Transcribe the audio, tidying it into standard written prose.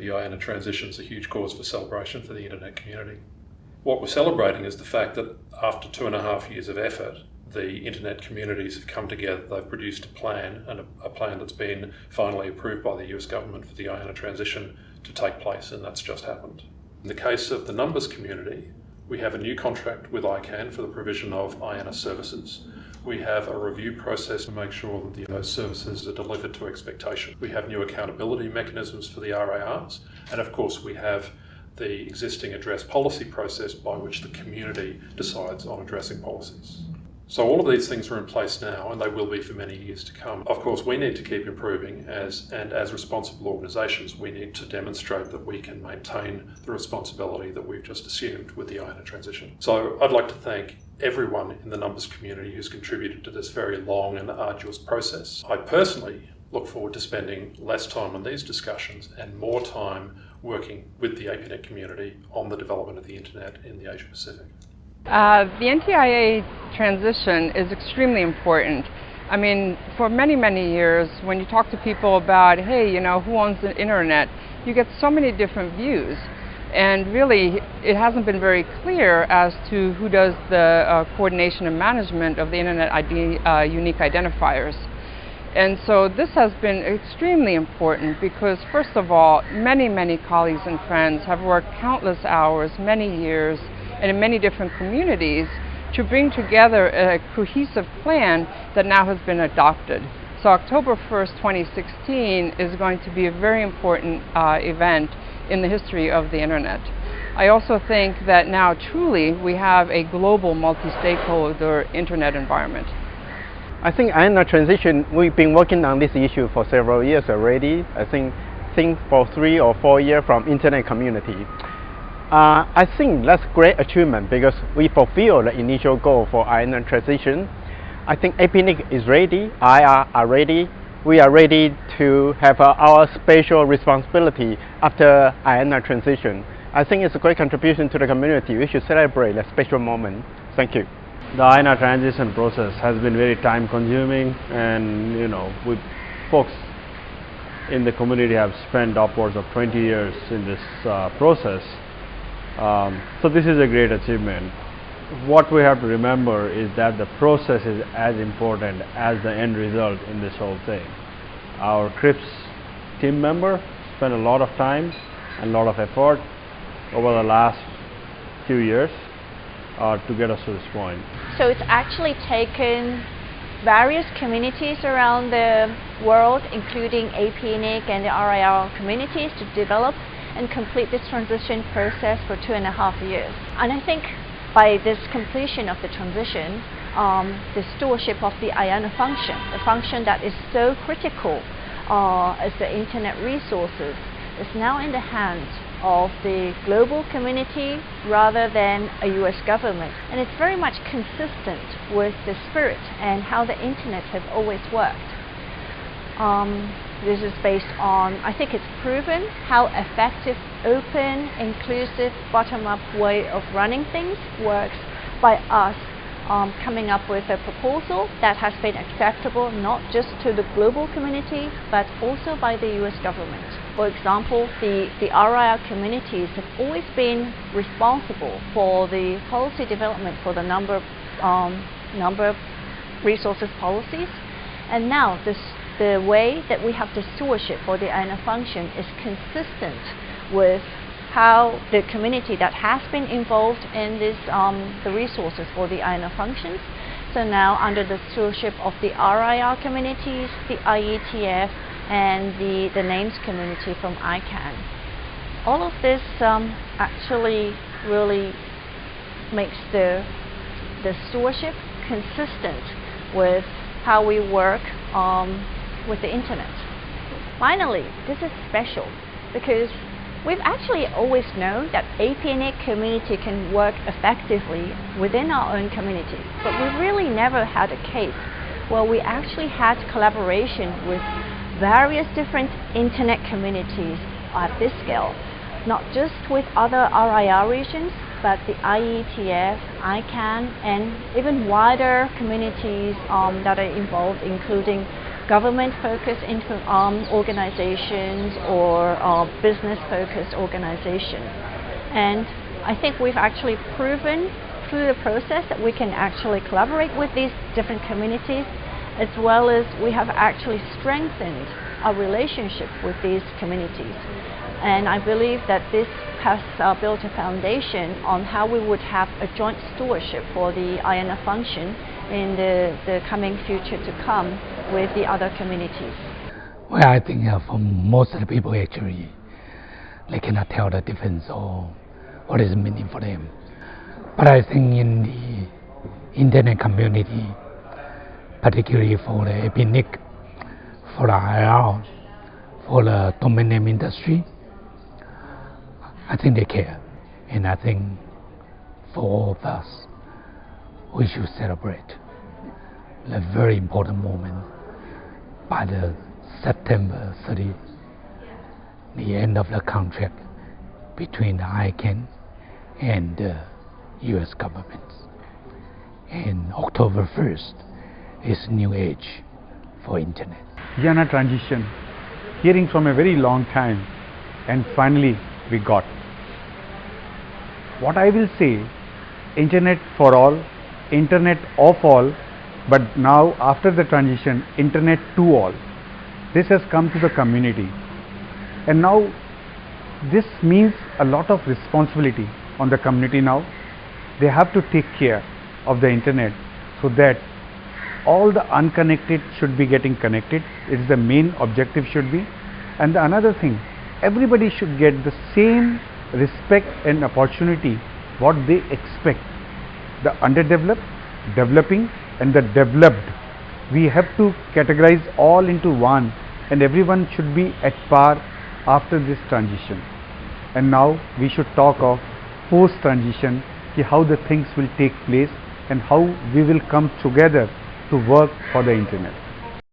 The IANA transition is a huge cause for celebration for the internet community. What we're celebrating is the fact that after 2.5 years of effort, the internet communities have come together. They've produced a plan, and a plan that's been finally approved by the US government for the IANA transition to take place, and that's just happened. In the case of the numbers community, we have a new contract with ICANN for the provision of IANA services. We have a review process to make sure that those services are delivered to expectation. We have new accountability mechanisms for the RARs, and of course we have the existing address policy process by which the community decides on addressing policies. So all of these things are in place now, and they will be for many years to come. Of course, we need to keep improving, as responsible organisations, we need to demonstrate that we can maintain the responsibility that we've just assumed with the IANA transition. So I'd like to thank everyone in the numbers community who's contributed to this very long and arduous process. I personally look forward to spending less time on these discussions and more time working with the APNIC community on the development of the internet in the Asia Pacific. The NTIA transition is extremely important. I mean, for many, many years, when you talk to people about, hey, who owns the internet, you get so many different views. And really, it hasn't been very clear as to who does the coordination and management of the internet ID unique identifiers. And so this has been extremely important because, first of all, many, many colleagues and friends have worked countless hours, many years, and in many different communities to bring together a cohesive plan that now has been adopted. So October 1st, 2016 is going to be a very important event in the history of the internet. I also think that now truly we have a global multi-stakeholder internet environment. I think IANA transition, we've been working on this issue for several years already. I think for 3 or 4 years from internet community. I think that's great achievement because we fulfill the initial goal for IANA transition. I think APNIC is ready, IR are ready. We are ready to have our special responsibility after IANA transition. I think it's a great contribution to the community. We should celebrate that special moment. Thank you. The IANA transition process has been very time consuming, and we folks in the community have spent upwards of 20 years in this process. So this is a great achievement. What we have to remember is that the process is as important as the end result in this whole thing. Our CRIPS team member spent a lot of time and a lot of effort over the last few years to get us to this point. So it's actually taken various communities around the world, including APNIC and the RIR communities, to develop and complete this transition process for 2.5 years. And I think by this completion of the transition, the stewardship of the IANA function, the function that is so critical as the internet resources, is now in the hands of the global community rather than a US government. And it's very much consistent with the spirit and how the internet has always worked. This is based on, I think it's proven how effective, open, inclusive, bottom-up way of running things works by us coming up with a proposal that has been acceptable not just to the global community but also by the US government. For example, the RIR communities have always been responsible for the policy development for the number of resources policies, and now the way that we have the stewardship for the IANA function is consistent with how the community that has been involved in this, the resources for the IANA functions. So now under the stewardship of the RIR communities, the IETF, and the names community from ICANN. All of this actually really makes the stewardship consistent with how we work with the internet. Finally, this is special because we've actually always known that APNIC community can work effectively within our own community, but we really never had a case where we actually had collaboration with various different internet communities at this scale, not just with other RIR regions, but the IETF, ICANN, and even wider communities that are involved, including government-focused into organizations or business-focused organizations. And I think we've actually proven through the process that we can actually collaborate with these different communities, as well as we have actually strengthened our relationship with these communities. And I believe that this has built a foundation on how we would have a joint stewardship for the IANA function in the coming future to come with the other communities. Well, I think for most of the people actually, they cannot tell the difference or what is meaning for them. But I think in the internet community, particularly for the APNIC, for the IR, for the domain name industry, I think they care. And I think for all of us, we should celebrate the very important moment by the September 30, the end of the contract between the ICANN and the US government. And October 1st is new age for internet. IANA transition, hearing from a very long time, and finally we got. What I will say, internet for all, internet of all, but now after the transition, internet to all. This has come to the community, and now this means a lot of responsibility on the community now. They have to take care of the internet so that all the unconnected should be getting connected. It is the main objective should be. And the another thing, everybody should get the same respect and opportunity what they expect. The underdeveloped, developing, and the developed, we have to categorize all into one, and everyone should be at par after this transition. And now we should talk of post transition, how the things will take place and how we will come together to work for the internet.